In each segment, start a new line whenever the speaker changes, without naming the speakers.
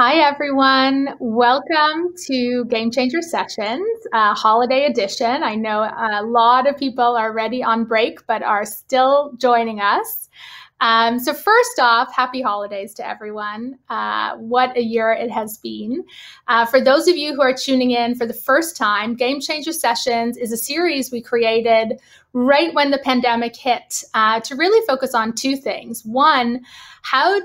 Hi, everyone. Welcome to Game Changer Sessions, holiday edition. I know a lot of people are already on break, but are still joining us. So first off, happy holidays to everyone. What a year it has been. For those of you who are tuning in for the first time, Game Changer Sessions is a series we created right when the pandemic hit to really focus on two things. One, how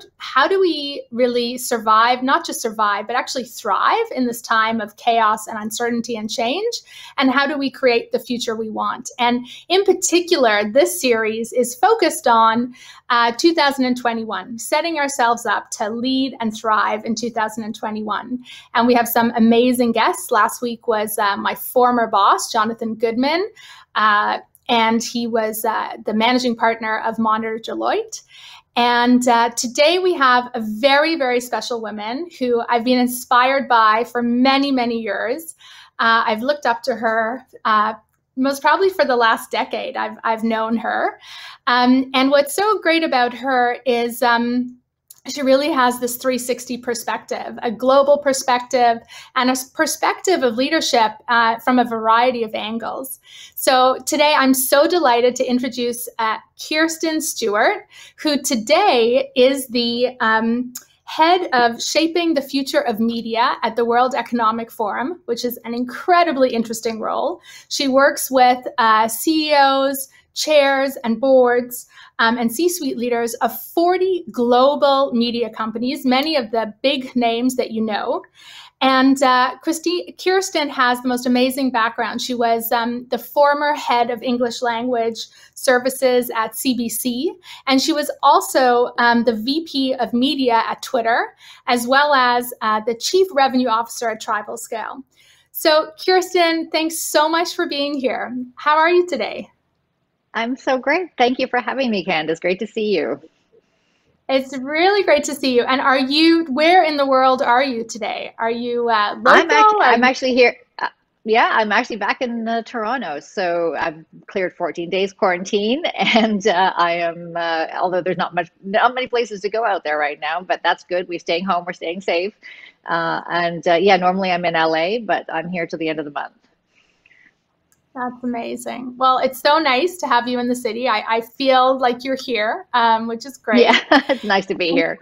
do we really survive, not just survive, but actually thrive in this time of chaos and uncertainty and change? And how do we create the future we want? And in particular, this series is focused on 2021, setting ourselves up to lead and thrive in 2021. And we have some amazing guests. Last week was my former boss, Jonathan Goodman, and he was the managing partner of Monitor Deloitte. And today we have a very, very special woman who I've been inspired by for many, many years. I've looked up to her most probably for the last decade. I've known her. And what's so great about her is she really has this 360 perspective, a global perspective, and a perspective of leadership from a variety of angles. So today I'm so delighted to introduce Kirstine Stewart, who today is the head of shaping the future of media at the World Economic Forum, which is an incredibly interesting role. She works with CEOs, chairs, and boards and C-suite leaders of 40 global media companies, many of the big names that you know. And Kirstine has the most amazing background. She was the former head of English language services at CBC, and she was also the VP of media at Twitter, as well as the chief revenue officer at TribalScale. So Kirstine, thanks so much for being here. How are you today?
I'm so great. Thank you for having me, Candice. Great to see you.
It's really great to see you. And where in the world are you today? Are you local?
I'm actually here. Yeah, I'm actually back in Toronto. So I've cleared 14 days quarantine, and I am. Although there's not many places to go out there right now, but that's good. We're staying home. We're staying safe. Yeah, normally I'm in LA, but I'm here till the end of the month.
That's amazing. Well, it's so nice to have you in the city. I feel like you're here, which is
Yeah,
great.
it's nice to be here.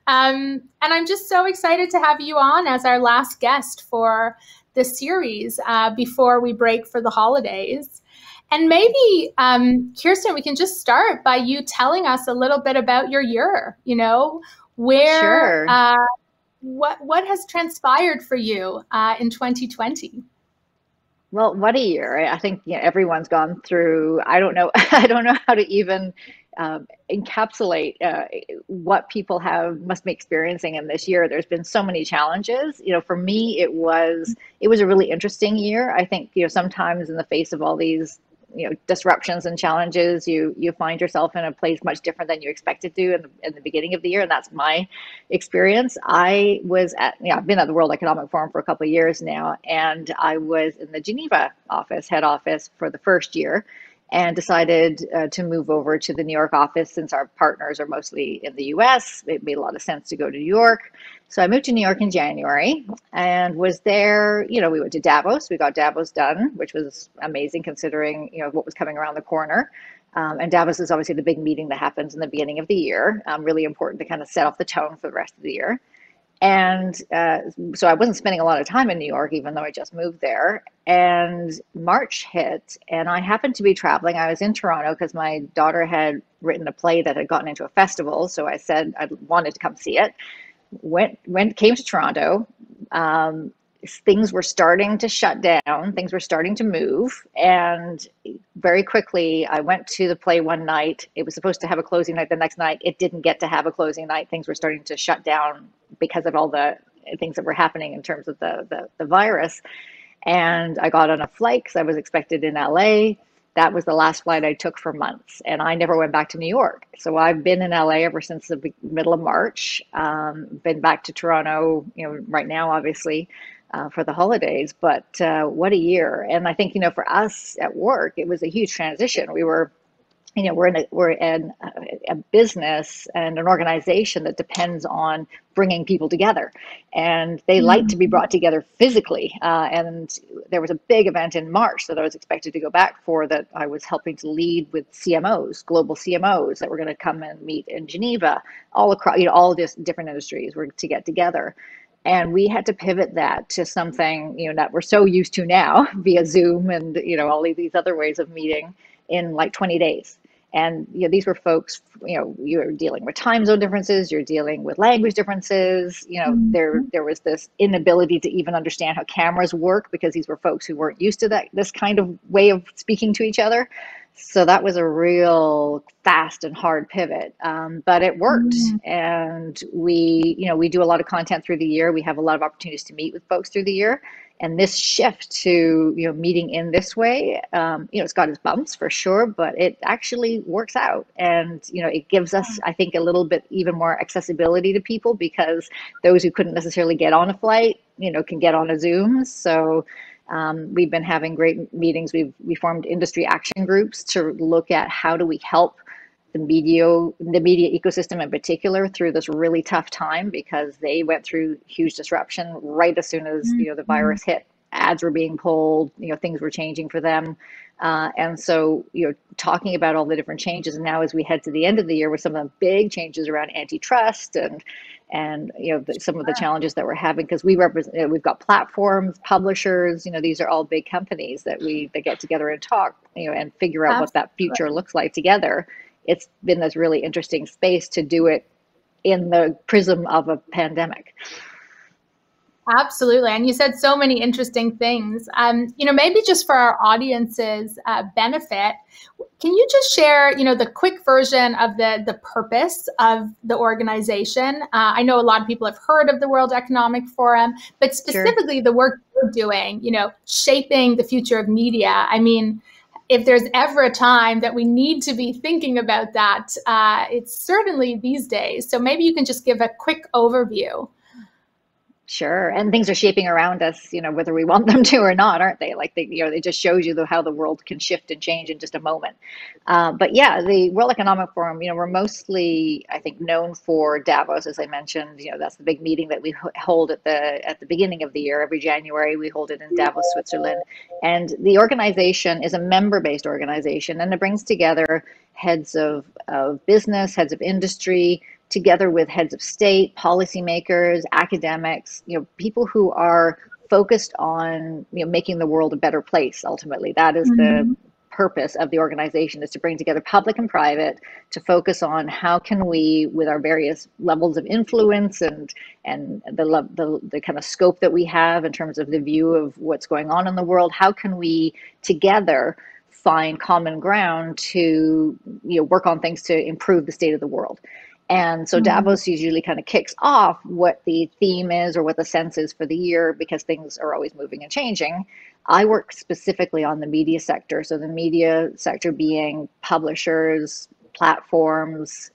And I'm just so excited to have you on as our last guest for the series before we break for the holidays. And maybe, Kirstine, we can just start by you telling us a little bit about your year, where,
Sure.
what has transpired for you in 2020?
Well, what a year. I think everyone's gone through, I don't know, I don't know how to even encapsulate what people must be experiencing in this year. There's been so many challenges. For me, it was a really interesting year. I think, sometimes in the face of all these disruptions and challenges, you find yourself in a place much different than you expected to in the beginning of the year, and that's my experience. I've been at the World Economic Forum for a couple of years now, and I was in the Geneva head office for the first year, and decided to move over to the New York office since our partners are mostly in the US. It made a lot of sense to go to New York. So I moved to New York in January and was there. We went to Davos. We got Davos done, which was amazing considering, what was coming around the corner. And Davos is obviously the big meeting that happens in the beginning of the year. Really important to kind of set off the tone for the rest of the year. And so I wasn't spending a lot of time in New York, even though I just moved there. And March hit, and I happened to be traveling. I was in Toronto because my daughter had written a play that had gotten into a festival. So I said I wanted to come see it. Came to Toronto. Things were starting to shut down. Things were starting to move. And very quickly, I went to the play one night. It was supposed to have a closing night the next night. It didn't get to have a closing night. Things were starting to shut down because of all the things that were happening in terms of the virus. And I got on a flight because I was expected in LA. That was the last flight I took for months, and I never went back to New York. So I've been in LA ever since the middle of March. Been back to Toronto, right now, obviously, for the holidays. But what a year! And I think, for us at work, it was a huge transition. We were we're in a business and an organization that depends on bringing people together, and they like to be
Mhm.
brought together physically. And there was a big event in March that I was expected to go back for, that I was helping to lead with CMOs, global CMOs that were going to come and meet in Geneva, all across, all these different industries were to get together. And we had to pivot that to something, that we're so used to now via Zoom and, all of these other ways of meeting in like 20 days. And these were folks, you're dealing with time zone differences, you're dealing with language differences.
Mhm.
There was this inability to even understand how cameras work, because these were folks who weren't used to this kind of way of speaking to each other. So that was a real fast and hard pivot, but it worked.
Mhm.
And we do a lot of content through the year. We have a lot of opportunities to meet with folks through the year. And this shift to meeting in this way, it's got its bumps for sure, but it actually works out. And it gives us, I think, a little bit even more accessibility to people, because those who couldn't necessarily get on a flight, can get on a Zoom. So we've been having great meetings. We formed industry action groups to look at how do we help the media ecosystem in particular through this really tough time, because they went through huge disruption right as soon as the
Mhm.
virus hit. Ads were being pulled, things were changing for them. And so, talking about all the different changes, and now as we head to the end of the year with some of the big changes around antitrust, and some of the challenges that we're having, because we represent, we've got platforms, publishers, these are all big companies that get together and talk, and figure out what that future
Absolutely.
looks like together. It's been this really interesting space to do it in the prism of a pandemic.
Absolutely. And you said so many interesting things. Maybe just for our audience's benefit, can you just share, the quick version of the purpose of the organization? I know a lot of people have heard of the World Economic Forum, but
Sure.
specifically the work you're doing, shaping the future of media. I mean, if there's ever a time that we need to be thinking about that, it's certainly these days. So maybe you can just give a quick overview.
Sure, and things are shaping around us, whether we want them to or not, aren't they? Like it just shows you how the world can shift and change in just a moment. But yeah, the World Economic Forum, we're mostly, I think, known for Davos, as I mentioned. That's the big meeting that we hold at the beginning of the year. Every January, we hold it in Davos, Switzerland. And the organization is a member-based organization, and it brings together heads of business, heads of industry, together with heads of state, policymakers, academics, people who are focused on making the world a better place. Ultimately, that is the
Mhm.
purpose of the organization, is to bring together public and private to focus on how can we, with our various levels of influence and the kind of scope that we have in terms of the view of what's going on in the world, how can we together find common ground to work on things to improve the state of the world. And so
Mhm.
Davos usually kind of kicks off what the theme is or what the sense is for the year, because things are always moving and changing. I work specifically on the media sector. So the media sector being publishers, platforms,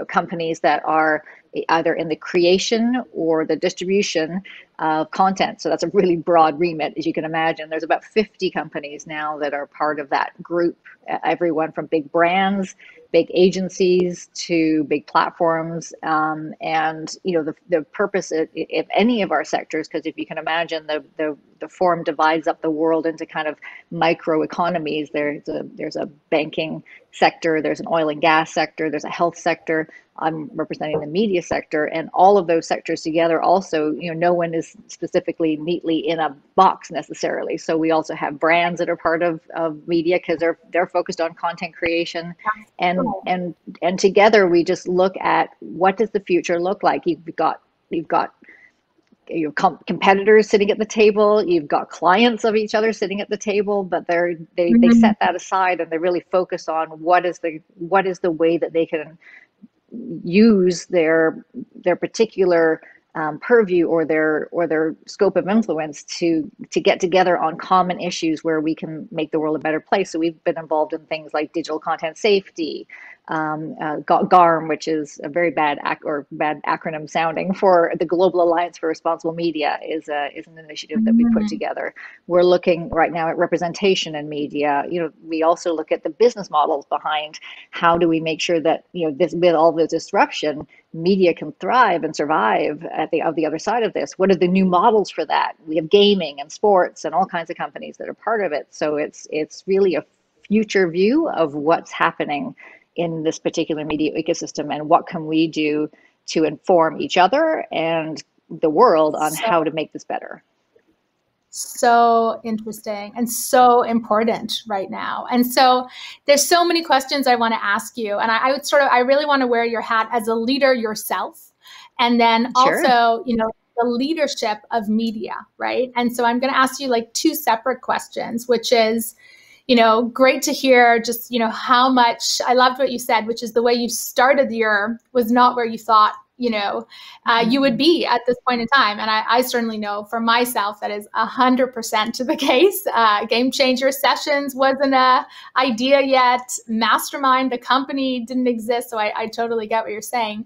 companies that are either in the creation or the distribution of content. So that's a really broad remit, as you can imagine. There's about 50 companies now that are part of that group. Everyone from big brands, big agencies to big platforms, and the purpose of any of our sectors, because if you can imagine, the forum divides up the world into kind of micro economies. There's a banking sector, there's an oil and gas sector, there's a health sector. I'm representing the media sector, and all of those sectors together also, no one is specifically neatly in a box necessarily. So we also have brands that are part of media, because they're focused on content creation, and
Cool.
and and together we just look at what does the future look like. You've got competitors sitting at the table, you've got clients of each other sitting at the table, but they
Mhm.
set that aside, and they really focus on what is the way that they can use their particular purview or their scope of influence to get together on common issues where we can make the world a better place. So we've been involved in things like digital content safety, GARM, which is a very bad acronym sounding for the Global Alliance for Responsible Media, is an initiative that we put
Mm.
together. We're looking right now at representation in media. We also look at the business models behind how do we make sure that this, with all the disruption, media can thrive and survive at the other side of this. What are the new models for that? We have gaming and sports and all kinds of companies that are part of it. So it's really a future view of what's happening in this particular media ecosystem and what can we do to inform each other and the world on
So,
how to make this better.
so interesting and so important right now. And so there's so many questions I want to ask you. And I would I really want to wear your hat as a leader yourself. And then
Sure.
also, the leadership of media, right? And so I'm going to ask you like two separate questions, which is, great to hear just, how much I loved what you said, which is the way you started the year was not where you thought, you would be at this point in time. And I certainly know for myself that is 100% the case. Game Changer Sessions wasn't a idea yet. Mastermind, the company didn't exist. So I totally get what you're saying.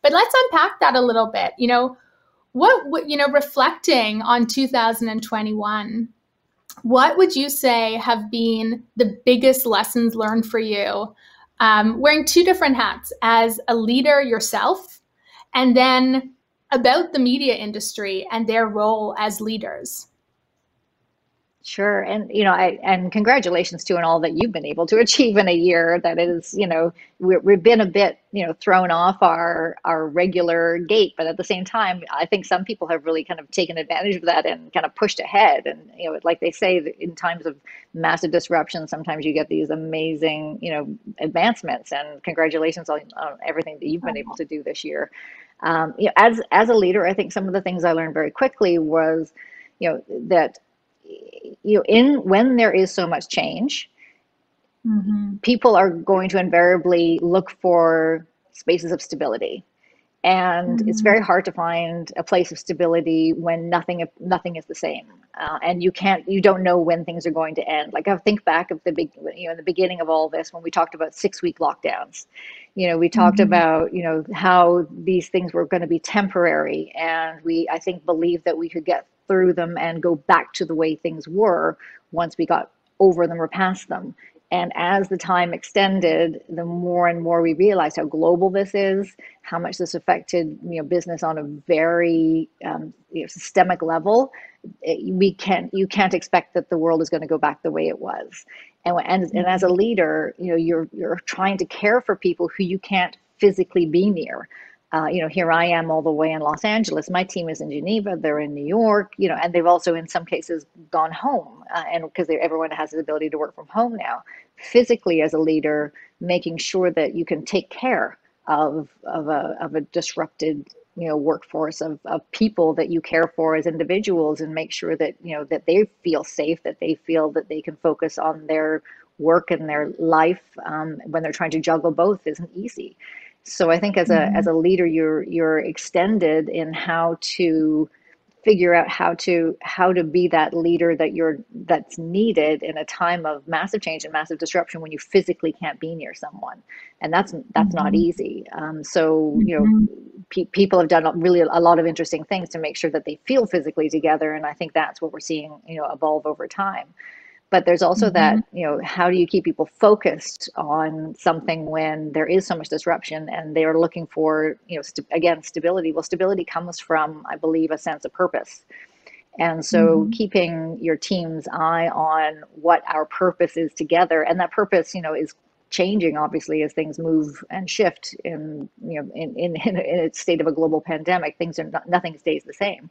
But let's unpack that a little bit. Reflecting on 2021, what would you say have been the biggest lessons learned for you, wearing two different hats as a leader yourself, and then about the media industry and their role as leaders?
Sure. And, and congratulations to and all that you've been able to achieve in a year that is, we've been a bit, thrown off our regular gait, but at the same time, I think some people have really kind of taken advantage of that and kind of pushed ahead. And, like they say, in times of massive disruption, sometimes you get these amazing, advancements, and congratulations on everything that you've been able to do this year. As a leader, I think some of the things I learned very quickly was, that in when there is so much change,
Mm-hmm.
people are going to invariably look for spaces of stability. And it's
Mm-hmm.
very hard to find a place of stability when nothing is the same, and you don't know when things are going to end. Like I think back of the big, in the beginning of all this, when we talked about 6-week lockdowns, we talked
Mm-hmm.
about how these things were going to be temporary, and I think believed that we could get through them and go back to the way things were once we got over them or past them. And as the time extended, the more and more we realized how global this is, how much this affected business on a very systemic level. You can't expect that the world is going to go back the way it was. And as a leader, you're trying to care for people who you can't physically be near. Here I am all the way in Los Angeles. My team is in Geneva. They're in New York, and they've also in some cases gone home, and because everyone has the ability to work from home now. Physically, as a leader, making sure that you can take care of a disrupted workforce of people that you care for as individuals, and make sure that that they feel safe, that they feel that they can focus on their work and their life, when they're trying to juggle both isn't easy. So I think as
Mm-hmm.
a leader, you're extended in how to figure out how to be that leader that's needed in a time of massive change and massive disruption when you physically can't be near someone, and that's not
Mm-hmm.
easy. So
Mm-hmm.
people have done really a lot of interesting things to make sure that they feel physically together, and I think that's what we're seeing evolve over time. But there's also
Mm-hmm.
that, how do you keep people focused on something when there is so much disruption and they are looking for, again, stability? Well, stability comes from, I believe, a sense of purpose. And so
Mm-hmm.
keeping your team's eye on what our purpose is together, and that purpose, is changing obviously as things move and shift in a state of a global pandemic. Nothing stays the same.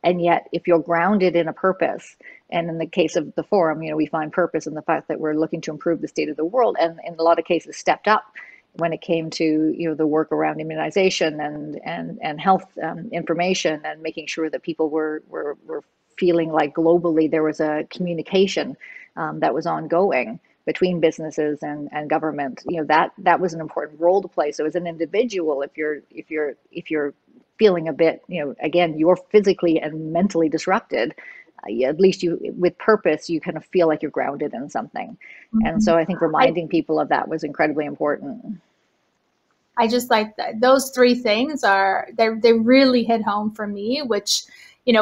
And yet, if you're grounded in a purpose, and in the case of the forum, we find purpose in the fact that we're looking to improve the state of the world, and in a lot of cases stepped up when it came to the work around immunization and health information, and making sure that people were feeling like globally there was a communication that was ongoing between businesses and government. That was an important role to play. So as an individual, if you're feeling a bit, again, you're physically and mentally disrupted, at least with purpose, you kind of feel like you're grounded in something. And
Mm-hmm.
so I think
I
reminding people of that was incredibly important.
I just like those three things they really hit home for me, which,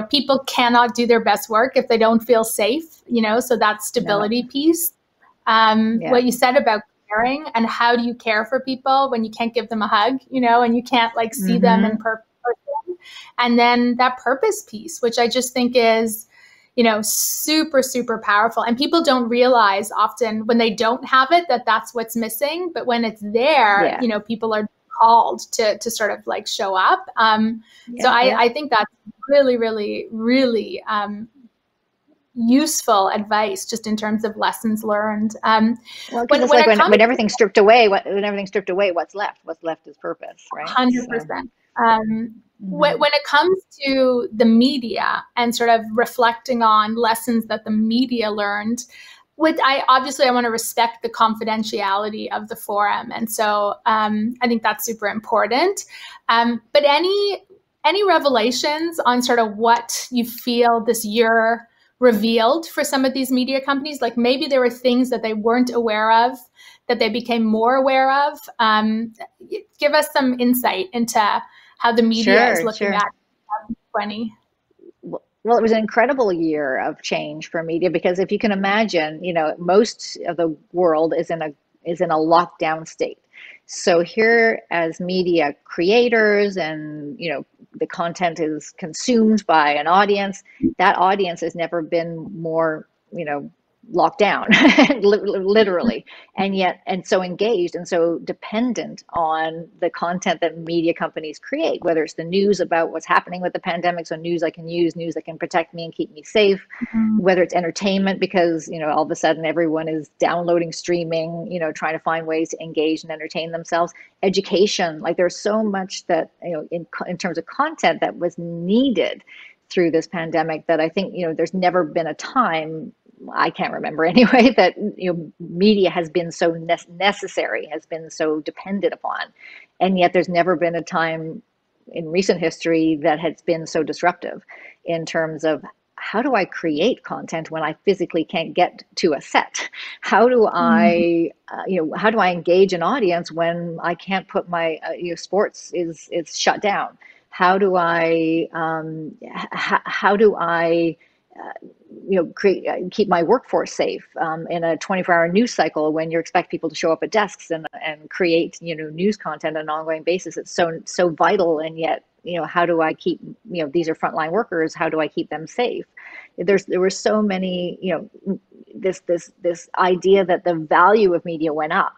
people cannot do their best work if they don't feel safe, so that stability piece. What you said about caring, and how do you care for people when you can't give them a hug, and you can't like see them in person. And then that purpose piece, which I just think is, super, super powerful. And people don't realize often when they don't have it, that that's what's missing. But when it's there, people are called to sort of like show up. So I think that's really, really, really useful advice just in terms of lessons learned.
Well, because when everything's stripped away, what's left? What's left is purpose, right?
100%. When it comes to the media and sort of reflecting on lessons that the media learned, I want to respect the confidentiality of the forum. And so I think that's super important. But any revelations on sort of what you feel this year revealed for some of these media companies? Like maybe there were things that they weren't aware of that they became more aware of. Give us some insight into how the media is looking at 2020.
Well, it was an incredible year of change for media, because if you can imagine, most of the world is in a lockdown state. So here, as media creators, and the content is consumed by an audience, that audience has never been more locked down, literally, and so engaged and so dependent on the content that media companies create, whether it's the news about what's happening with the pandemic, so news I can use, news that can protect me and keep me safe, whether it's entertainment, because all of a sudden everyone is downloading, streaming, trying to find ways to engage and entertain themselves, education, like there's so much that in terms of content that was needed through this pandemic, that I think there's never been a time, I can't remember anyway, that media has been so necessary, has been so depended upon, and yet there's never been a time in recent history that has been so disruptive in terms of how do I create content when I physically can't get to a set? How do I, how do I engage an audience when I can't put my sports is shut down? How do I keep my workforce safe in a 24-hour news cycle when you expect people to show up at desks and create news content on an ongoing basis? It's so vital, and yet how do I keep these are frontline workers? How do I keep them safe? There were so many this idea that the value of media went up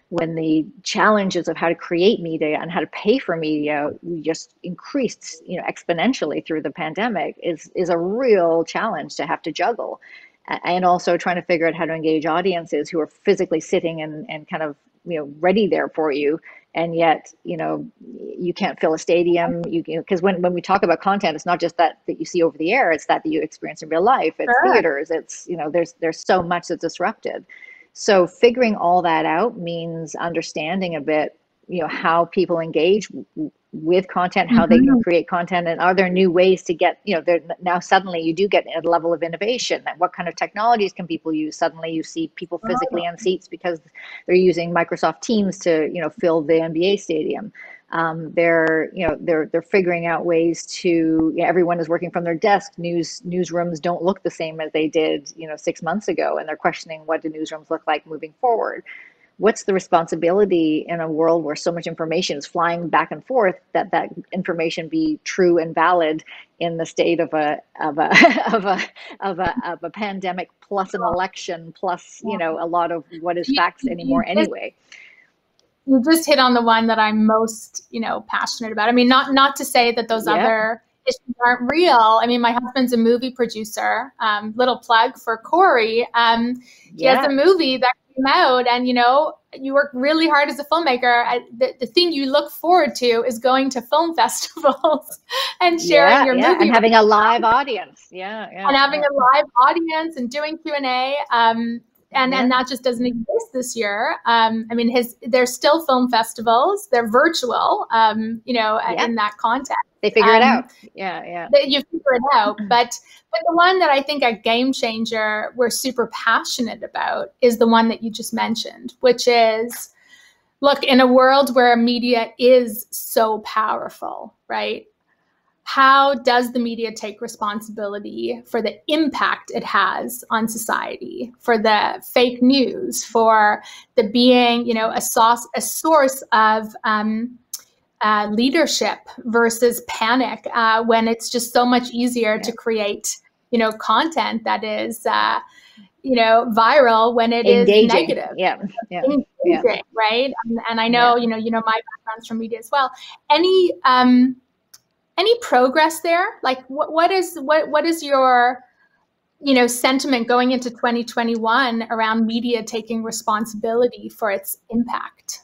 when the challenges of how to create media and how to pay for media just increased, exponentially through the pandemic, is a real challenge to have to juggle. And also trying to figure out how to engage audiences who are physically sitting and kind of, ready there for you. And yet, you can't fill a stadium, because when we talk about content, it's not just that you see over the air, it's that you experience in real life. It's theaters, it's, there's so much that's disrupted. So figuring all that out means understanding a bit, how people engage with content, how they can create content, and are there new ways to get, now suddenly you do get a level of innovation. What kind of technologies can people use? Suddenly you see people physically on seats because they're using Microsoft Teams to, fill the NBA stadium. They're figuring out ways to, everyone is working from their desk. Newsrooms don't look the same as they did, 6 months ago, and they're questioning, what do newsrooms look like moving forward? What's the responsibility in a world where so much information is flying back and forth, that information be true and valid in the state of a pandemic plus an election plus a lot of what is facts anymore anyway?
You just hit on the one that I'm most, passionate about. I mean, not to say that those other issues aren't real. I mean, my husband's a movie producer. Little plug for Corey. He has a movie that came out, and you work really hard as a filmmaker. The thing you look forward to is going to film festivals and sharing your movie
and having a live audience.
And having a live audience and doing Q&A. And that just doesn't exist this year. I mean, there's still film festivals. They're virtual, in that context.
They figure it out.
You figure it out. But the one that I think a game changer we're super passionate about is the one that you just mentioned, which is Look, in a world where media is so powerful, right? How does the media take responsibility for the impact it has on society, for the fake news, for the being, a source of leadership versus panic, when it's just so much easier to create, content that is, viral when it is
engaging.
negative.
Yeah.
Engaging, right? And I know, my background's from media as well. Any progress there? Like what is your, sentiment going into 2021 around media taking responsibility for its impact?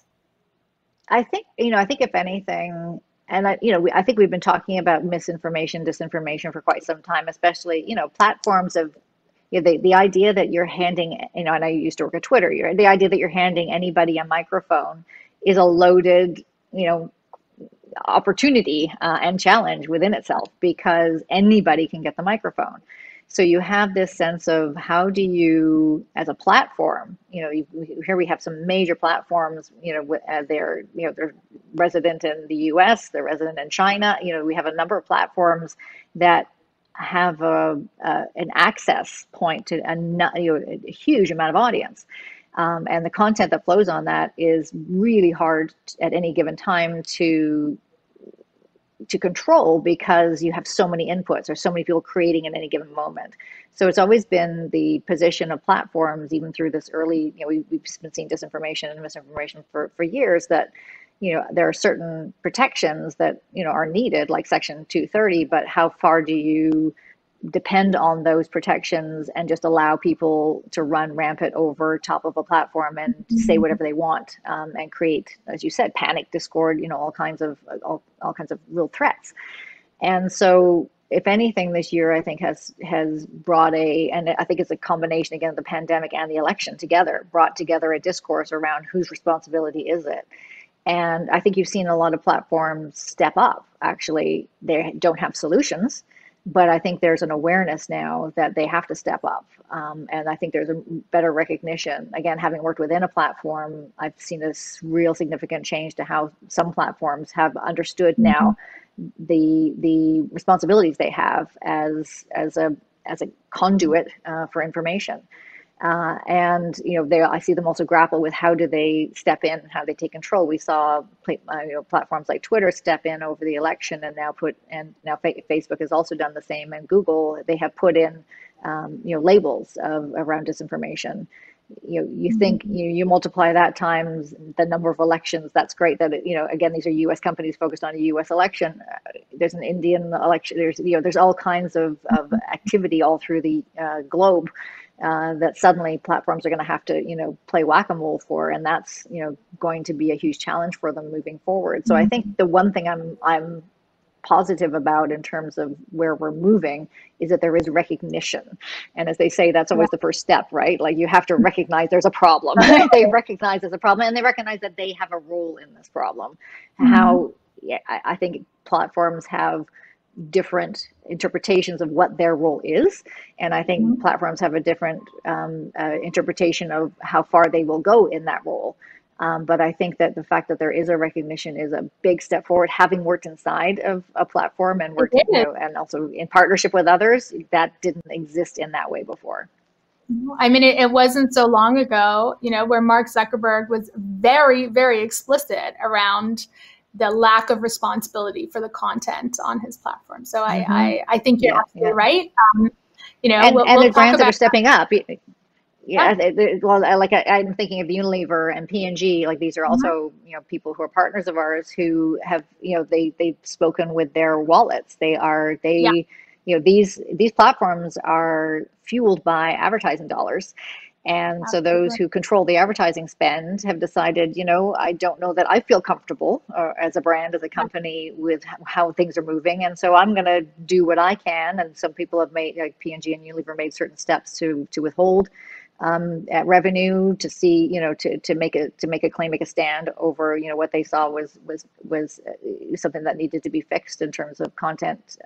I think, if anything, and I think we've been talking about misinformation, disinformation for quite some time, especially, platforms of, the idea that you're handing, and I used to work at Twitter, the idea that you're handing anybody a microphone is a loaded, opportunity and challenge within itself, because anybody can get the microphone. So you have this sense of, how do you, as a platform, here we have some major platforms, they're resident in the US, they're resident in China, we have a number of platforms that have an access point to a huge amount of audience. And the content that flows on that is really hard at any given time to control, because you have so many inputs or so many people creating at any given moment. So it's always been the position of platforms, even through this early, we've been seeing disinformation and misinformation for years, that, there are certain protections that, are needed, like Section 230, but how far do you depend on those protections and just allow people to run rampant over top of a platform and say whatever they want, and create, as you said, panic, discord, all kinds of real threats. And so, if anything, this year I think has brought and I think it's a combination again of the pandemic and the election together, brought together a discourse around whose responsibility is it. And I think you've seen a lot of platforms step up. Actually, they don't have solutions, but I think there's an awareness now that they have to step up. And I think there's a better recognition. Again, having worked within a platform, I've seen this real significant change to how some platforms have understood now the responsibilities they have as a conduit for information. And I see them also grapple with, how do they step in, how they take control. We saw platforms like Twitter step in over the election, and now Facebook has also done the same, and Google, they have put in labels around disinformation. You think you multiply that times the number of elections. That's great that again, these are U.S. companies focused on a U.S. election. There's an Indian election. There's all kinds of activity all through the globe. That suddenly platforms are going to have to, play whack-a-mole for, and that's, going to be a huge challenge for them moving forward. So I think the one thing I'm positive about in terms of where we're moving is that there is recognition, and as they say, that's always the first step, right? Like, you have to recognize there's a problem. They recognize there's a problem, and they recognize that they have a role in this problem. I think platforms have different interpretations of what their role is, and I think platforms have a different interpretation of how far they will go in that role. But I think that the fact that there is a recognition is a big step forward. Having worked inside of a platform and worked, and also in partnership with others, that didn't exist in that way before.
I mean, it wasn't so long ago, where Mark Zuckerberg was very, very explicit around the lack of responsibility for the content on his platform. So I think you're absolutely right.
And the brands that are stepping up. Well, I'm thinking of Unilever and P&G. Like, these are also people who are partners of ours who have they've spoken with their wallets. These platforms are fueled by advertising dollars. And so those who control the advertising spend have decided, I don't know that I feel comfortable as a brand, as a company, with how things are moving. And so I'm going to do what I can. And some people have made, like P&G and Unilever, made certain steps to withhold at revenue to see, to make a claim, make a stand over, what they saw was something that needed to be fixed in terms of content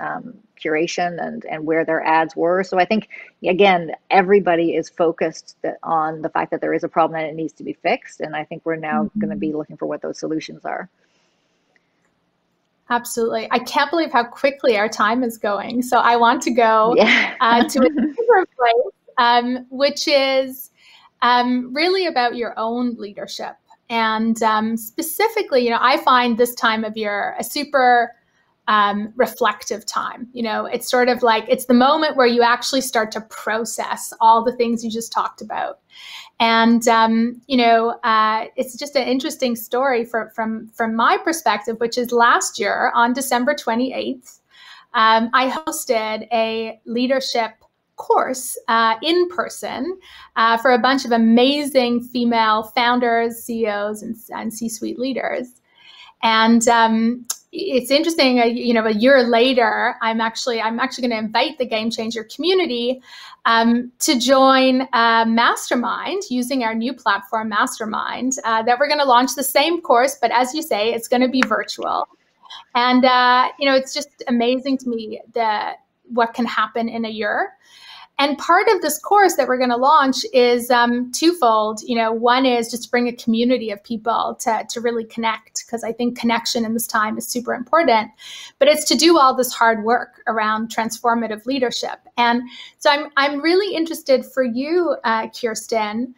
curation and where their ads were. So I think, again, everybody is focused on the fact that there is a problem and it needs to be fixed. And I think we're now going to be looking for what those solutions are.
Absolutely. I can't believe how quickly our time is going. So I want to go
Yeah.
to a different place, which is really about your own leadership. And specifically, I find this time of year a super reflective time. It's sort of like it's the moment where you actually start to process all the things you just talked about. And it's just an interesting story from my perspective, which is last year on December 28th, I hosted a leadership course in person for a bunch of amazing female founders, CEOs, and C-suite leaders. And it's interesting, a year later, I'm actually going to invite the Game Changer community to join Mastermind using our new platform, Mastermind, that we're going to launch the same course, but as you say, it's going to be virtual. And, it's just amazing to me what can happen in a year. And part of this course that we're going to launch is twofold. One is just to bring a community of people to really connect, because I think connection in this time is super important. But it's to do all this hard work around transformative leadership. And so I'm really interested for you, Kirstine.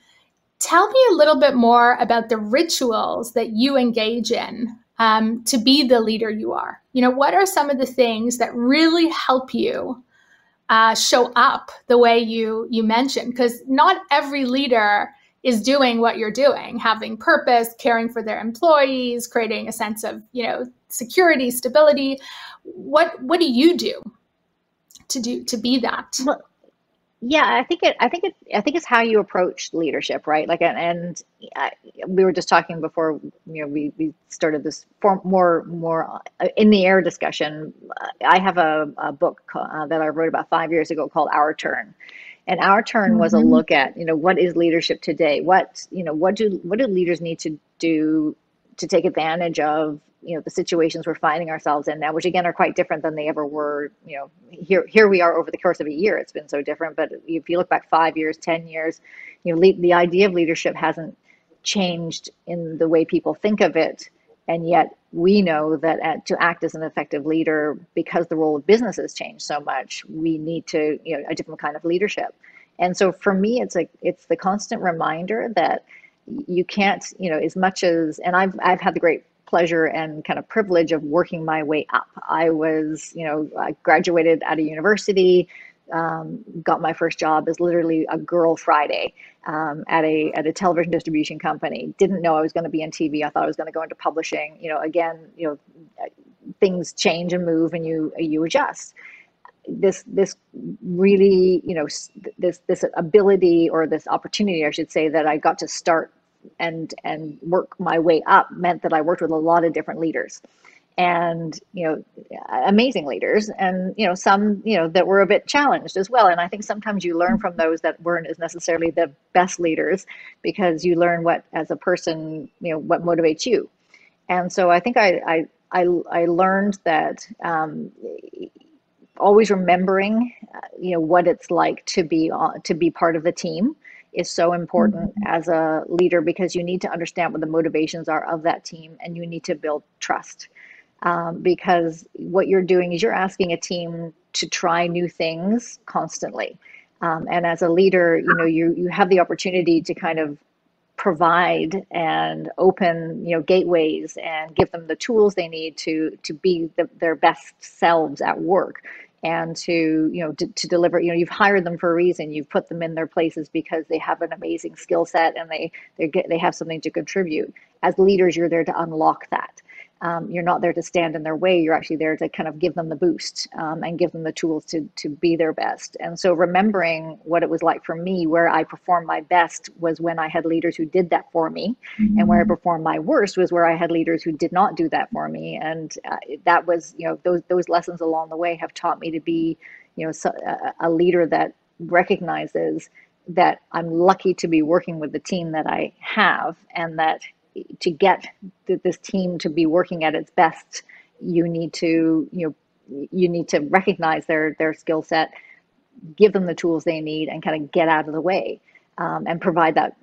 Tell me a little bit more about the rituals that you engage in to be the leader you are. What are some of the things that really help you show up the way you mentioned? Because not every leader is doing what you're doing, having purpose, caring for their employees, creating a sense of security, stability. What do you do to be that?
Well, yeah, I think it's how you approach leadership, right? Like, and we were just talking before, we started this more in the air discussion. I have a book that I wrote about 5 years ago called Our Turn, and Our Turn was a look at, what is leadership today? What do leaders need to do to take advantage of the situations we're finding ourselves in now, which again are quite different than they ever were. Here we are over the course of a year. It's been so different. But if you look back 5 years, 10 years, the idea of leadership hasn't changed in the way people think of it. And yet we know that to act as an effective leader, because the role of business has changed so much, we need to a different kind of leadership. And so for me, it's the constant reminder that you can't, as much as, and I've had the great pleasure and kind of privilege of working my way up. I graduated out of university, got my first job as literally a girl Friday at a television distribution company. Didn't know I was going to be in TV. I thought I was going to go into publishing. Things change and move, and you adjust. This really, this ability, or this opportunity, I should say, that I got to start and work my way up meant that I worked with a lot of different leaders, and amazing leaders, and some that were a bit challenged as well. And I think sometimes you learn from those that weren't as necessarily the best leaders, because you learn what, as a person, what motivates you. And so I think I learned that always remembering what it's like to be part of the team is so important as a leader, because you need to understand what the motivations are of that team, and you need to build trust. Because what you're doing is you're asking a team to try new things constantly. And as a leader, you have the opportunity to kind of provide and open, gateways, and give them the tools they need to be their best selves at work, and to deliver. You've hired them for a reason. You've put them in their places because they have an amazing skill set, and they have something to contribute. As leaders, you're there to unlock that. You're not there to stand in their way. You're actually there to kind of give them the boost, and give them the tools to be their best. And so remembering what it was like for me, where I performed my best was when I had leaders who did that for me, and where I performed my worst was where I had leaders who did not do that for me. And that was, those lessons along the way have taught me to be, a leader that recognizes that I'm lucky to be working with the team that I have, and that to get this team to be working at its best, you need to, you need to recognize their skill set, give them the tools they need, and kind of get out of the way, and provide that,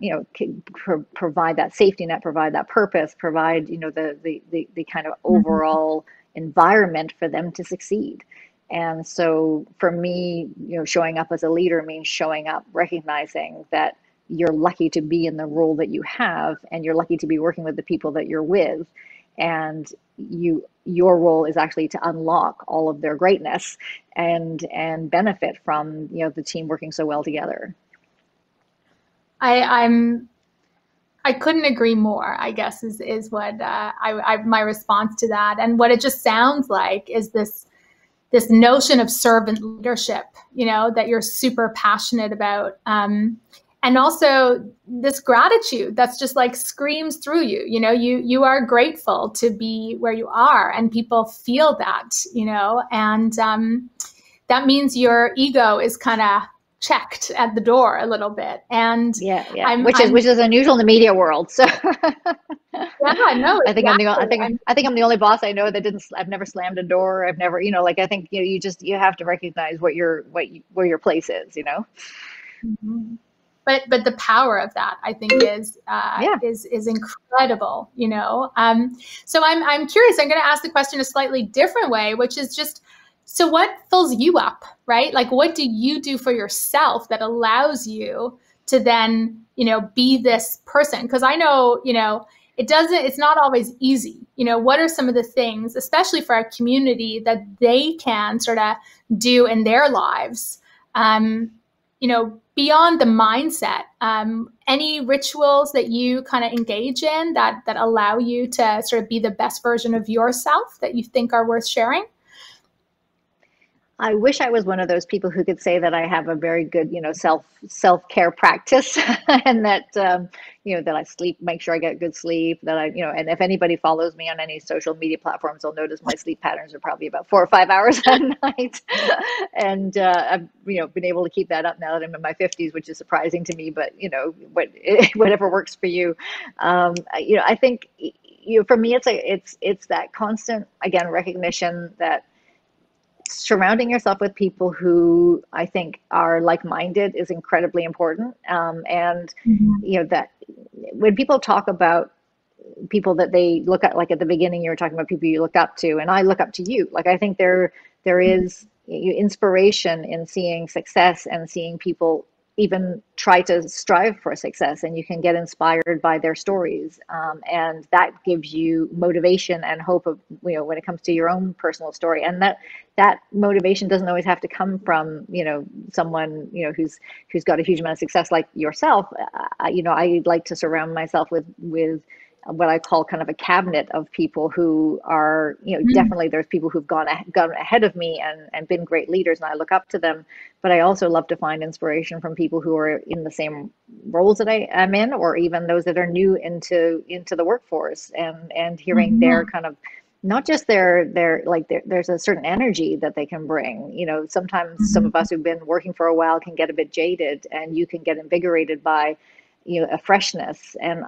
provide that safety net, provide that purpose, provide, the kind of
Mhm.
overall environment for them to succeed. And so for me, showing up as a leader means showing up, recognizing that you're lucky to be in the role that you have, and you're lucky to be working with the people that you're with, and your role is actually to unlock all of their greatness and benefit from the team working so well together.
I'm I couldn't agree more, I guess is what my response to that. And what it just sounds like is this notion of servant leadership, that you're super passionate about. And also this gratitude that's just like screams through you. You are grateful to be where you are, and people feel that, and that means your ego is kind of checked at the door a little bit. And
Yeah, yeah,
I'm
which is
I'm
unusual in the media world. So
yeah, no,
I think I'm the
exactly.
I think I'm the only boss I know that didn't. I've never slammed a door. I've never, like, I think you have to recognize where your place is.
Mhm. But the power of that, I think,
Yeah.
is incredible. So I'm curious. I'm going to ask the question a slightly different way, which is just, so what fills you up, right? Like, what do you do for yourself that allows you to then, be this person? Because I know, it's not always easy. What are some of the things, especially for our community, that they can sort of do in their lives? Beyond the mindset, any rituals that you kind of engage in that allow you to sort of be the best version of yourself that you think are worth sharing?
I wish I was one of those people who could say that I have a very good, self-care practice, and that, that I sleep, make sure I get good sleep, that I, and if anybody follows me on any social media platforms, they'll notice my sleep patterns are probably about 4 or 5 hours a night. And I've, been able to keep that up now that I'm in my 50s, which is surprising to me, but, whatever works for you. I think, for me, it's that constant, again, recognition that surrounding yourself with people who I think are like-minded is incredibly important. And
Mhm.
that when people talk about people that they look at, like at the beginning, you were talking about people you look up to, and I look up to you. Like, I think there is inspiration in seeing success and seeing people even try to strive for success, and you can get inspired by their stories, and that gives you motivation and hope of, when it comes to your own personal story. And that motivation doesn't always have to come from, someone, who's got a huge amount of success like yourself. I like to surround myself with what I call kind of a cabinet of people who are,
Mhm.
definitely there's people who've gone ahead of me and been great leaders, and I look up to them. But I also love to find inspiration from people who are in the same roles that I am in, or even those that are new into the workforce, and hearing their
Mhm.
kind of, not just there's a certain energy that they can bring. Sometimes some of
Mhm.
us who've been working for a while can get a bit jaded, and you can get invigorated by, a freshness. And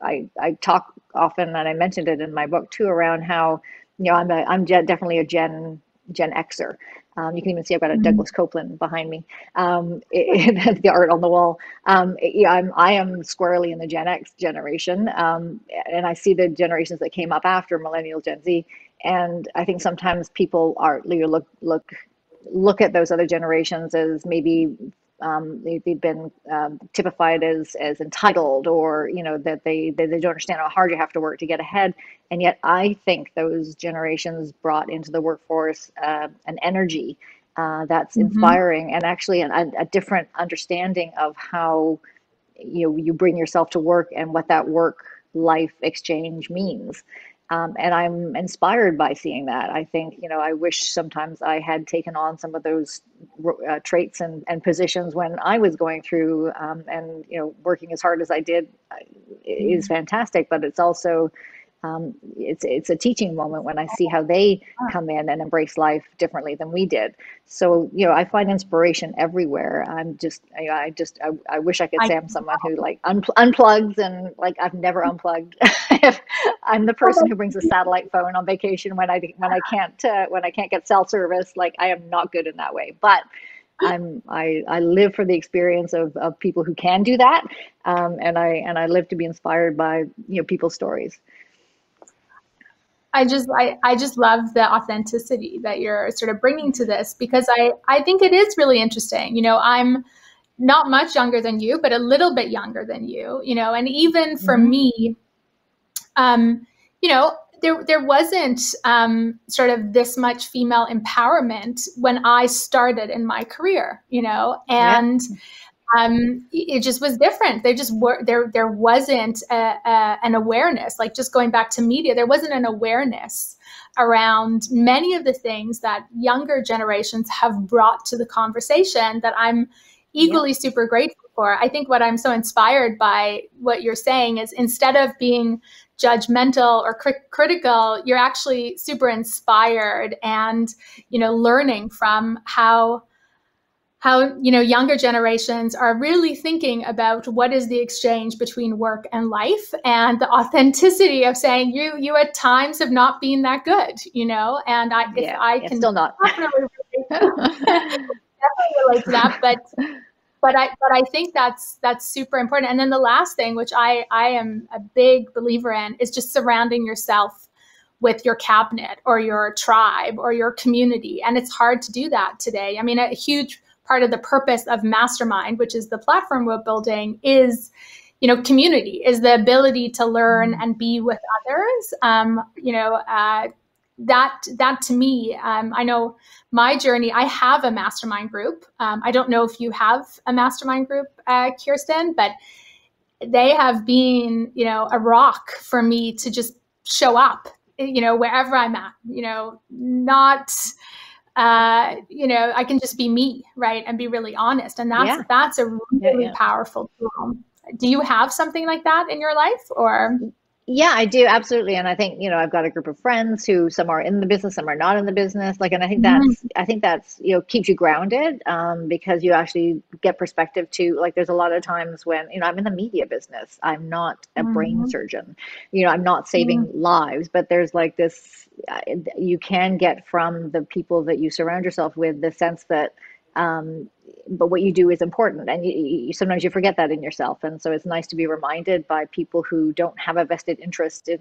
I talk often, and I mentioned it in my book too, around how, definitely a Gen Xer. You can even see I've got a
Mhm.
Douglas Copeland behind me, the art on the wall. I am squarely in the Gen X generation, and I see the generations that came up after Millennial, Gen Z, and I think sometimes people are, look at those other generations as maybe, they've been, typified as entitled, or that they don't understand how hard you have to work to get ahead. And yet I think those generations brought into the workforce, an energy, that's
Mhm.
inspiring, and actually a different understanding of how you bring yourself to work, and what that work life exchange means. And I'm inspired by seeing that. I think, I wish sometimes I had taken on some of those, traits and positions when I was going through, and, working as hard as I did, is fantastic, but it's also, it's a teaching moment when I see how they come in and embrace life differently than we did. So, I find inspiration everywhere. I wish I could
I
say I'm someone who like unplugs, and like I've never unplugged. I'm the person who brings a satellite phone on vacation when I can't get cell service. Like I am not good in that way, but I live for the experience of people who can do that, and I live to be inspired by people's stories.
I just love the authenticity that you're sort of bringing to this, because I think it is really interesting. I'm not much younger than you, but a little bit younger than you, and even for
Hmm.
me, um, there wasn't sort of this much female empowerment when I started in my career,
Yeah.
and it just was different. There just were there wasn't an awareness. Like just going back to media, there wasn't an awareness around many of the things that younger generations have brought to the conversation that I'm
Yeah.
equally super grateful for. I think what I'm so inspired by what you're saying is, instead of being judgmental or critical, you're actually super inspired and learning from how younger generations are really thinking about what is the exchange between work and life, and the authenticity of saying you at times have not been that good, and if
Yeah.
I
Yeah.
can
Still not.
definitely relate to that, but I think that's super important. And then the last thing, which I am a big believer in, is just surrounding yourself with your cabinet or your tribe or your community. And it's hard to do that today. I mean, a huge part of the purpose of Mastermind, which is the platform we're building, is community, is the ability to learn
Mm.
and be with others. That to me, I know my journey. I have a mastermind group. I don't know if you have a mastermind group, Kirsten, but they have been, a rock for me to just show up, wherever I'm at, not, I can just be me, right, and be really honest, and that's
Yeah.
that's a
Yeah.
really
Yeah.
powerful tool. Do you have something like that in your life, or?
Yeah, I do, absolutely. And I think, I've got a group of friends who some are in the business, some are not in the business. Like, and I think that's, keeps you grounded, because you actually get perspective too. Like, there's a lot of times when, I'm in the media business. I'm not a brain
Mm-hmm.
surgeon. I'm not saving lives, but there's like this, you can get from the people that you surround yourself with the sense that, um, but what you do is important, and sometimes you forget that in yourself, and so it's nice to be reminded by people who don't have a vested interest in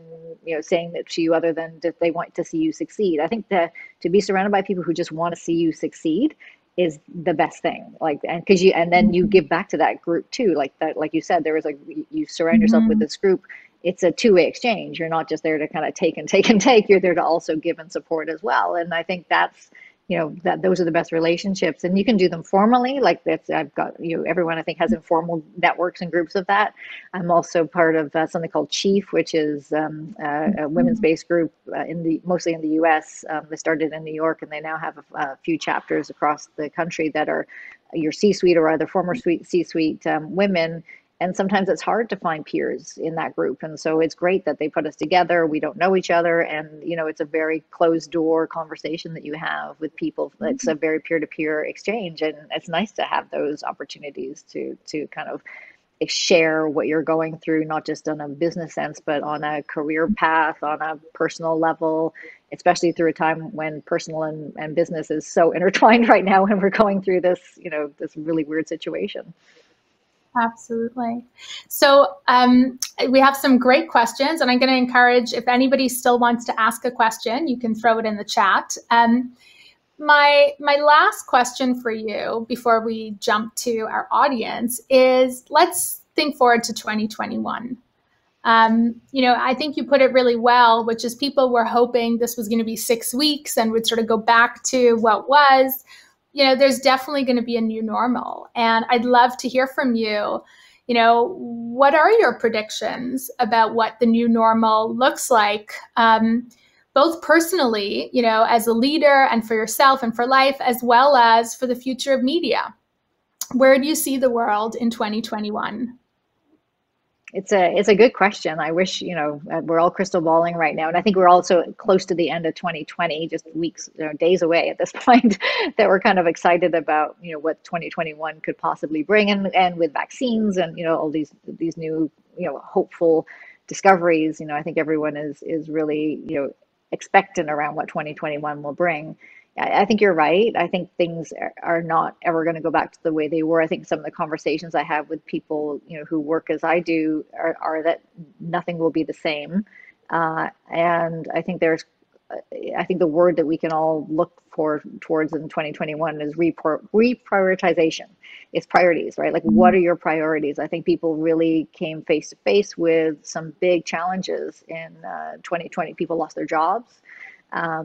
saying that to you, other than that they want to see you succeed. I think that to be surrounded by people who just want to see you succeed is the best thing. Like, and because and then you give back to that group too, like that, like you said, there was like, you surround yourself with
Mm-hmm.
this group. It's a two-way exchange. You're not just there to kind of take and take and take. You're there to also give and support as well. And I think that's, that those are the best relationships, and you can do them formally. Like that's, I've got, everyone I think has informal networks and groups of that. I'm also part of something called Chief, which is a women's based group mostly in the US. They started in New York, and they now have a few chapters across the country that are your C-suite or either former C-suite women. And sometimes it's hard to find peers in that group. And so it's great that they put us together. We don't know each other. And, it's a very closed door conversation that you have with people. It's a very peer-to-peer exchange. And it's nice to have those opportunities to kind of share what you're going through, not just on a business sense, but on a career path, on a personal level, especially through a time when personal and business is so intertwined right now, when we're going through this, this really weird situation.
Absolutely. So we have some great questions, and I'm going to encourage, if anybody still wants to ask a question, you can throw it in the chat. My last question for you before we jump to our audience is, let's think forward to 2021. I think you put it really well, which is people were hoping this was going to be 6 weeks and would sort of go back to what was. There's definitely going to be a new normal. And I'd love to hear from you. What are your predictions about what the new normal looks like, both personally, as a leader and for yourself and for life, as well as for the future of media? Where do you see the world in 2021?
It's a good question. I wish, we're all crystal balling right now. And I think we're also close to the end of 2020, just weeks, days away at this point, that we're kind of excited about, what 2021 could possibly bring, and with vaccines and, all these new, hopeful discoveries. I think everyone is really, expectant around what 2021 will bring. I think you're right. I think things are not ever going to go back to the way they were. I think some of the conversations I have with people, who work as I do, are that nothing will be the same. And I think the word that we can all look towards in 2021 is reprioritization. It's priorities, right? Like, what are your priorities? I think people really came face to face with some big challenges in 2020. People lost their jobs.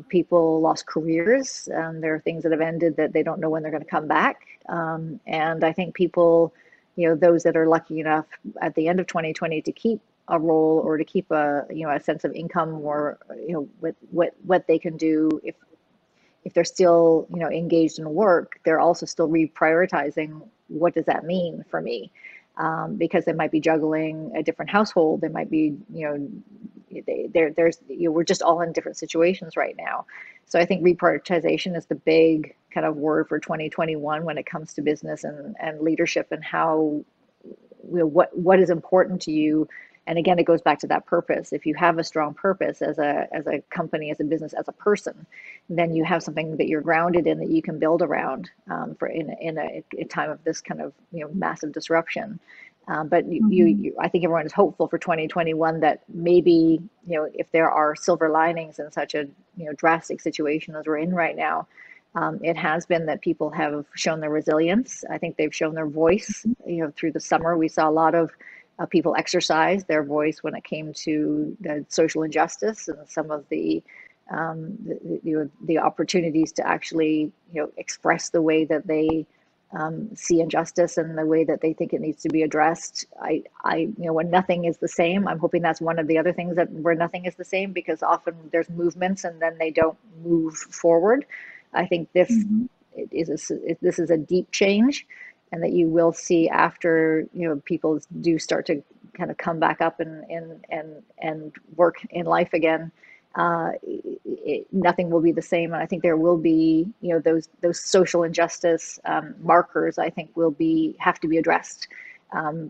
People lost careers. There are things that have ended that they don't know when they're going to come back. And I think people, those that are lucky enough at the end of 2020 to keep a role or to keep a sense of income, or, what they can do if they're still, engaged in work, they're also still reprioritizing what does that mean for me? Because they might be juggling a different household. They might be, we're just all in different situations right now. So I think reprioritization is the big kind of word for 2021 when it comes to business and leadership, and how, what is important to you. And again, it goes back to that purpose. If you have a strong purpose as a company, as a business, as a person, then you have something that you're grounded in, that you can build around, for in a time of this kind of, massive disruption. But I think everyone is hopeful for 2021 that maybe, if there are silver linings in such a, drastic situation as we're in right now, it has been that people have shown their resilience. I think they've shown their voice. Through the summer, we saw a lot of people exercise their voice when it came to the social injustice and some of the opportunities to actually, express the way that they see injustice and the way that they think it needs to be addressed. When nothing is the same, I'm hoping that's one of the other things, that where nothing is the same, because often there's movements and then they don't move forward. I think this is a deep change, and that you will see after, people do start to kind of come back up and work in life again. Nothing will be the same, and I think there will be, those social injustice markers, I think, have to be addressed.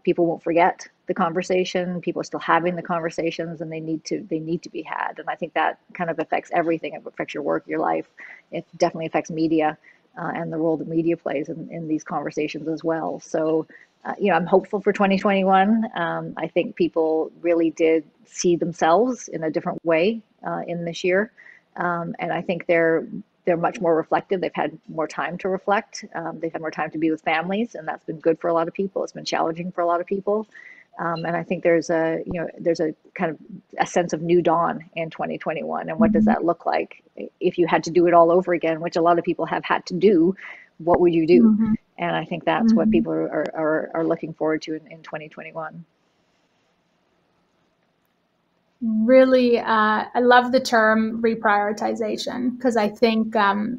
People won't forget the conversation. People are still having the conversations, and they need to be had. And I think that kind of affects everything. It affects your work, your life. It definitely affects media, and the role that media plays in these conversations as well. So, I'm hopeful for 2021. I think people really did see themselves in a different way in this year, and I think they're much more reflective. They've had more time to reflect. They've had more time to be with families, and that's been good for a lot of people. It's been challenging for a lot of people. And I think there's a kind of a sense of new dawn in 2021. And what does that look like if you had to do it all over again, which a lot of people have had to do? What would you do? And I think that's what people are looking forward to in 2021.
Really, I love the term reprioritization, because I think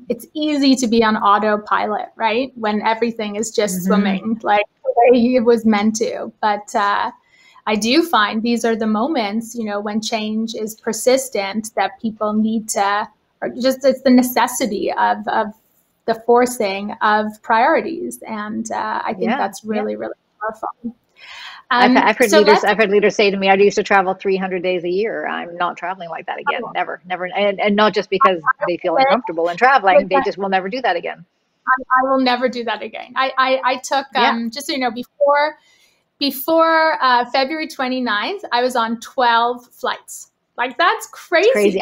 it's easy to be on autopilot, right? When everything is just swimming like the way it was meant to. But I do find these are the moments, when change is persistent, that people need to, or just it's the necessity of the forcing of priorities. And I think that's really, really powerful.
I've heard leaders say to me, I used to travel 300 days a year. I'm not traveling like that again. Never. And not just because they feel uncomfortable in traveling, they just will never do that again.
I will never do that again. I took, just so you know, before February 29th, I was on 12 flights. Like, that's crazy.
It's crazy.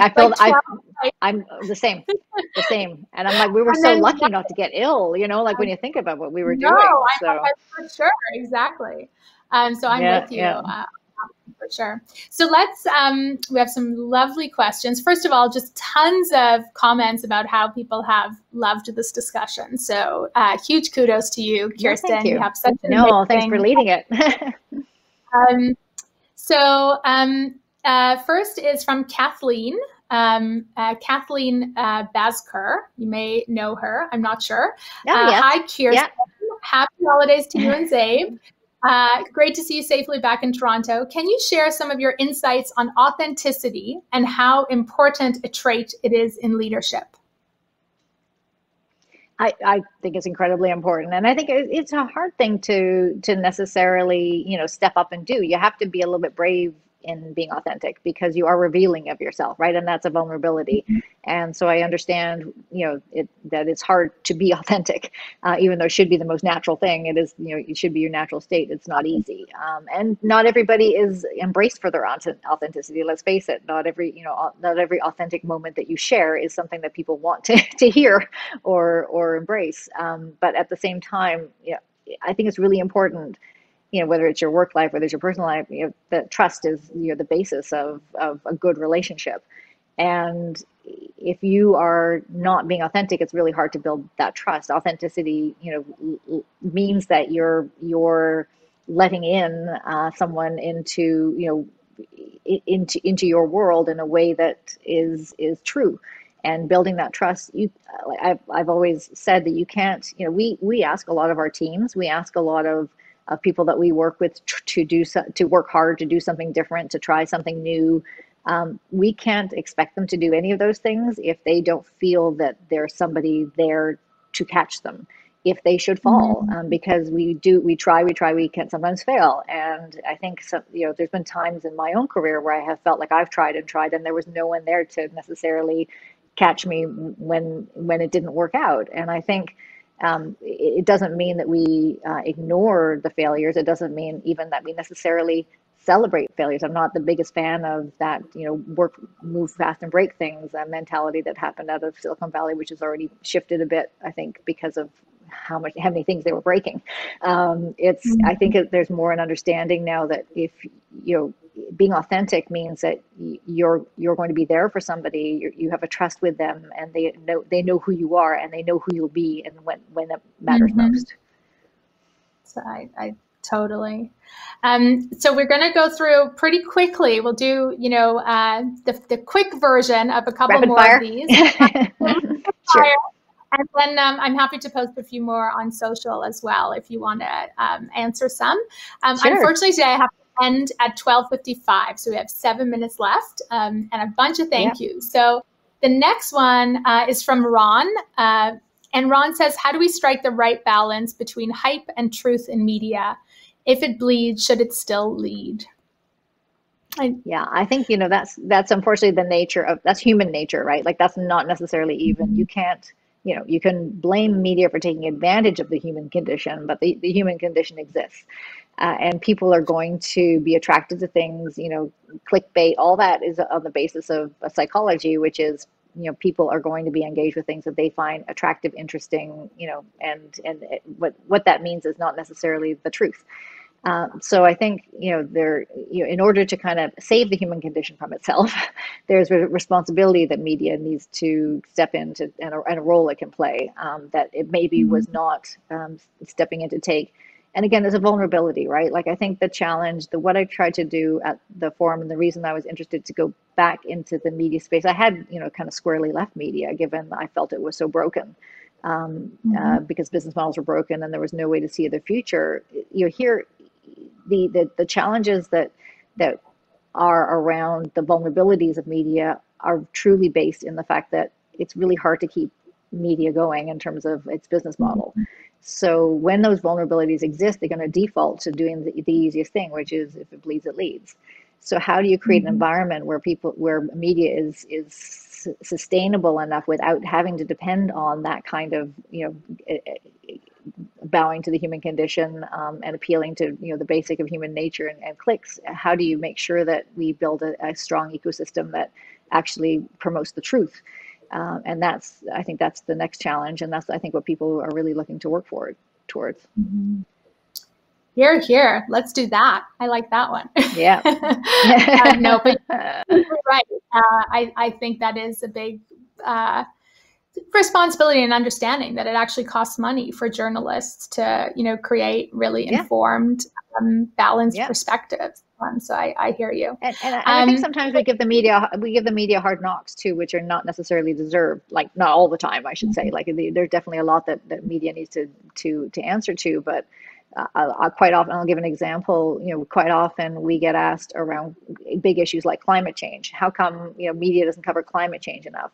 I'm the same. And I'm like, we were so lucky not to get ill, like when you think about what we were doing.
I for sure. Exactly. So I'm with you for sure. So let's, we have some lovely questions. First of all, just tons of comments about how people have loved this discussion. So huge kudos to you, Kirstine.
Thank you.
You have such an
thanks for leading it.
First is from Kathleen. Kathleen Basker. You may know her. I'm not sure. Hi, Kirstine. Happy holidays to you and Zabe. Great to see you safely back in Toronto. Can you share some of your insights on authenticity and how important a trait it is in leadership?
I think it's incredibly important, and I think it's a hard thing to necessarily step up and do. You have to be a little bit brave in being authentic because you are revealing of yourself, right? And that's a vulnerability. And so I understand that it's hard to be authentic, even though it should be the most natural thing. It is, it should be your natural state. It's not easy, and not everybody is embraced for their authenticity. Let's face it, not every authentic moment that you share is something that people want to hear or embrace. But at the same time, I think it's really important, whether it's your work life, whether it's your personal life, that trust is, the basis of a good relationship. And if you are not being authentic, it's really hard to build that trust. Authenticity, means that you're letting in someone into your world in a way that is true, and building that trust. I've always said that you can't. We ask a lot of our teams. We ask a lot of people that we work with to work hard, to do something different, to try something new. We can't expect them to do any of those things if they don't feel that there's somebody there to catch them if they should fall. Because we try, we can sometimes fail. And I think there's been times in my own career where I have felt like I've tried and there was no one there to necessarily catch me when it didn't work out. And I think it doesn't mean that we ignore the failures. It doesn't mean even that we necessarily celebrate failures. I'm not the biggest fan of that, work, move fast and break things mentality that happened out of Silicon Valley, which has already shifted a bit, I think, because of how many things they were breaking. I think there's more an understanding now that if being authentic means that you're going to be there for somebody. You have a trust with them, and they know who you are, and they know who you'll be, and when it matters most.
So I totally. So we're going to go through pretty quickly. We'll do the quick version of a couple
Rapid
more
fire.
of these.
Sure.
And then I'm happy to post a few more on social as well if you want to answer some.
Sure.
Unfortunately, today I have to end at 12:55, so we have 7 minutes left, and a bunch of thank yous. So the next one is from Ron, and Ron says, "How do we strike the right balance between hype and truth in media? If it bleeds, should it still lead?"
I think that's unfortunately that's human nature, right? Like that's not necessarily even. You can't. You can blame media for taking advantage of the human condition, but the human condition exists. And people are going to be attracted to things, clickbait, all that is on the basis of psychology, which is, people are going to be engaged with things that they find attractive, interesting, and what that means is not necessarily the truth. So I think, in order to kind of save the human condition from itself, there's a responsibility that media needs to step into, and a role it can play that it maybe was not stepping in to take. And again, there's a vulnerability, right? Like I think the challenge, what I tried to do at the forum, and the reason I was interested to go back into the media space, I had, kind of squarely left media, given I felt it was so broken. Because business models were broken and there was no way to see the future. Here, the challenges that are around the vulnerabilities of media are truly based in the fact that it's really hard to keep media going in terms of its business model. So when those vulnerabilities exist, they're going to default to doing the easiest thing, which is if it bleeds, it leads. So how do you create an environment where media is sustainable enough without having to depend on that kind of, bowing to the human condition and appealing to the basic of human nature and clicks? How do you make sure that we build a strong ecosystem that actually promotes the truth? And I think that's the next challenge, and that's I think what people are really looking to work towards.
Here, let's do that. I like that one.
Yeah.
No, but you're right. I think that is a big responsibility and understanding that it actually costs money for journalists to, create really informed, balanced perspectives. So I hear you.
And I think sometimes we give the media hard knocks too, which are not necessarily deserved. Like not all the time, I should say. Like there's definitely a lot that media needs to answer to, but quite often, I'll give an example, quite often we get asked around big issues like climate change. How come, media doesn't cover climate change enough?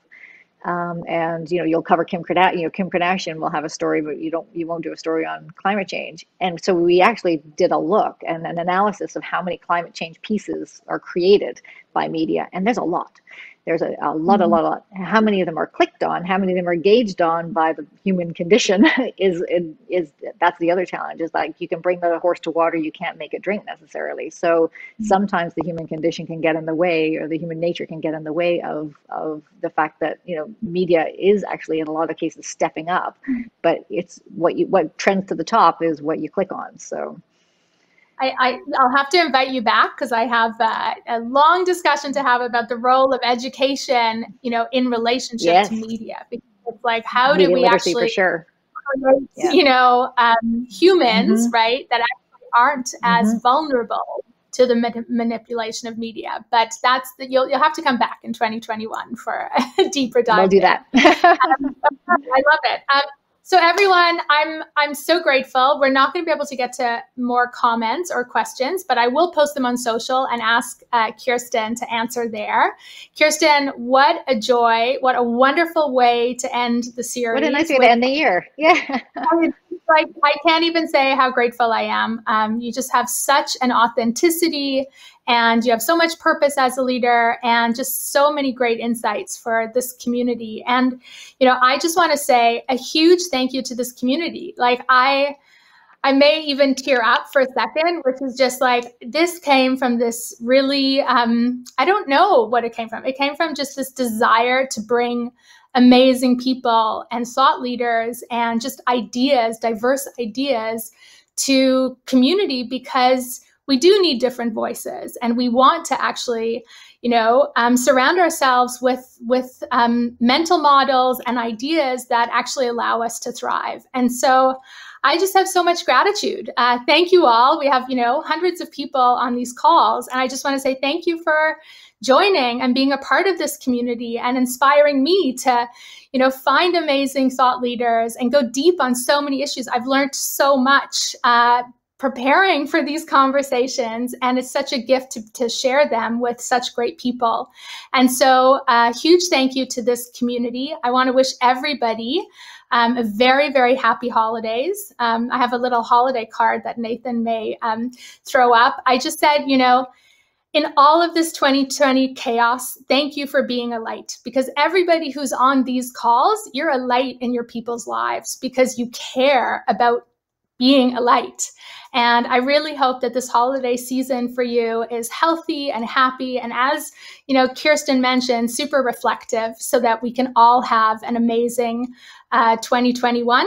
And you'll cover Kim Kardashian. Kim Kardashian will have a story, but you won't do a story on climate change. And so we actually did a look and an analysis of how many climate change pieces are created by media, and there's a lot. There's a lot. How many of them are clicked on? How many of them are gauged on by the human condition? is That's the other challenge. Is like you can bring the horse to water, you can't make it drink necessarily. So sometimes the human condition can get in the way, or the human nature can get in the way of the fact that media is actually in a lot of cases stepping up, but it's what trends to the top is what you click on. So.
I'll have to invite you back because I have a long discussion to have about the role of education, in relationship to media. Because it's like, how do we actually,
for sure.
Humans, right, that actually aren't as vulnerable to the manipulation of media. But you'll have to come back in 2021 for a deeper dive.
We'll do that.
I love it. So everyone, I'm so grateful. We're not going to be able to get to more comments or questions, but I will post them on social and ask Kirstine to answer there. Kirstine, what a joy. What a wonderful way to end the series.
What a nice way to end the year. Yeah.
I can't even say how grateful I am. You just have such an authenticity, and you have so much purpose as a leader, and just so many great insights for this community. And, I just want to say a huge thank you to this community. Like I may even tear up for a second, which is just like, this came from this really, I don't know what it came from. It came from just this desire to bring amazing people and thought leaders and just ideas, diverse ideas to community, because we do need different voices, and we want to actually, surround ourselves with mental models and ideas that actually allow us to thrive. And so I just have so much gratitude. Thank you all. We have, hundreds of people on these calls, and I just want to say thank you for joining and being a part of this community and inspiring me to, find amazing thought leaders and go deep on so many issues. I've learned so much preparing for these conversations, and it's such a gift to share them with such great people. And so a huge thank you to this community. I want to wish everybody a very, very happy holidays. I have a little holiday card that Nathan may throw up. I just said, in all of this 2020 chaos, thank you for being a light, because everybody who's on these calls, you're a light in your people's lives because you care about being a light. And I really hope that this holiday season for you is healthy and happy. And as Kirstine mentioned, super reflective, so that we can all have an amazing 2021.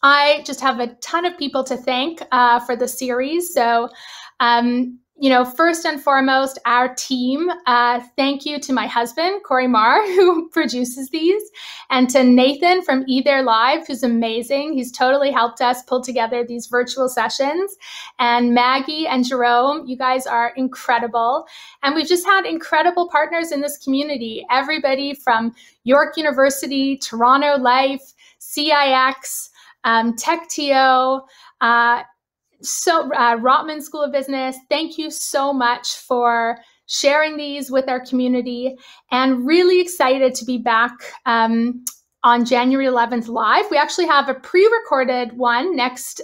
I just have a ton of people to thank for the series. So, first and foremost, our team. Thank you to my husband, Corey Marr, who produces these, and to Nathan from Either Live, who's amazing. He's totally helped us pull together these virtual sessions. And Maggie and Jerome, you guys are incredible. And we've just had incredible partners in this community. Everybody from York University, Toronto Life, CIX, TechTO, Rotman School of Business, thank you so much for sharing these with our community, and really excited to be back on January 11th live. We actually have a pre-recorded one next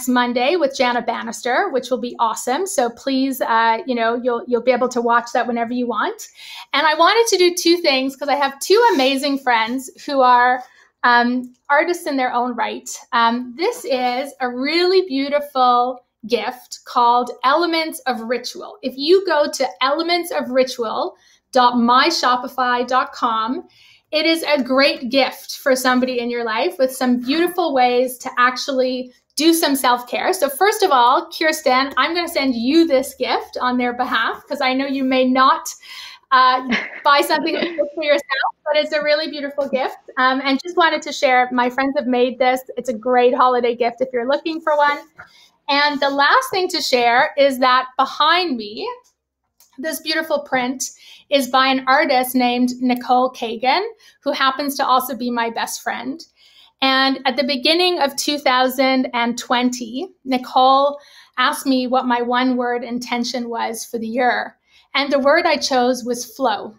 Monday with Jana Bannister, which will be awesome. So please, you'll be able to watch that whenever you want. And I wanted to do two things because I have two amazing friends who are artists in their own right. This is a really beautiful gift called Elements of Ritual. If you go to elementsofritual.myshopify.com, it is a great gift for somebody in your life with some beautiful ways to actually do some self-care. So first of all, Kirstine, I'm going to send you this gift on their behalf, because I know you may not buy something for yourself, but it's a really beautiful gift. And just wanted to share, my friends have made this. It's a great holiday gift if you're looking for one. And the last thing to share is that behind me, this beautiful print is by an artist named Nicole Kagan, who happens to also be my best friend. And at the beginning of 2020, Nicole asked me what my one word intention was for the year. And the word I chose was flow.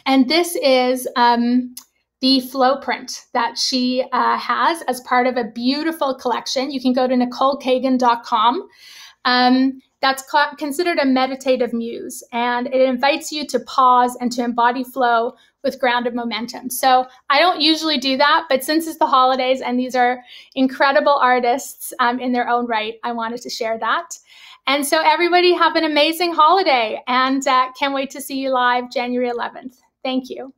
And this is the flow print that she has as part of a beautiful collection. You can go to NicoleKagan.com. That's considered a meditative muse, and it invites you to pause and to embody flow with grounded momentum. So I don't usually do that, but since it's the holidays and these are incredible artists in their own right, I wanted to share that. And so everybody have an amazing holiday, and can't wait to see you live January 11th. Thank you.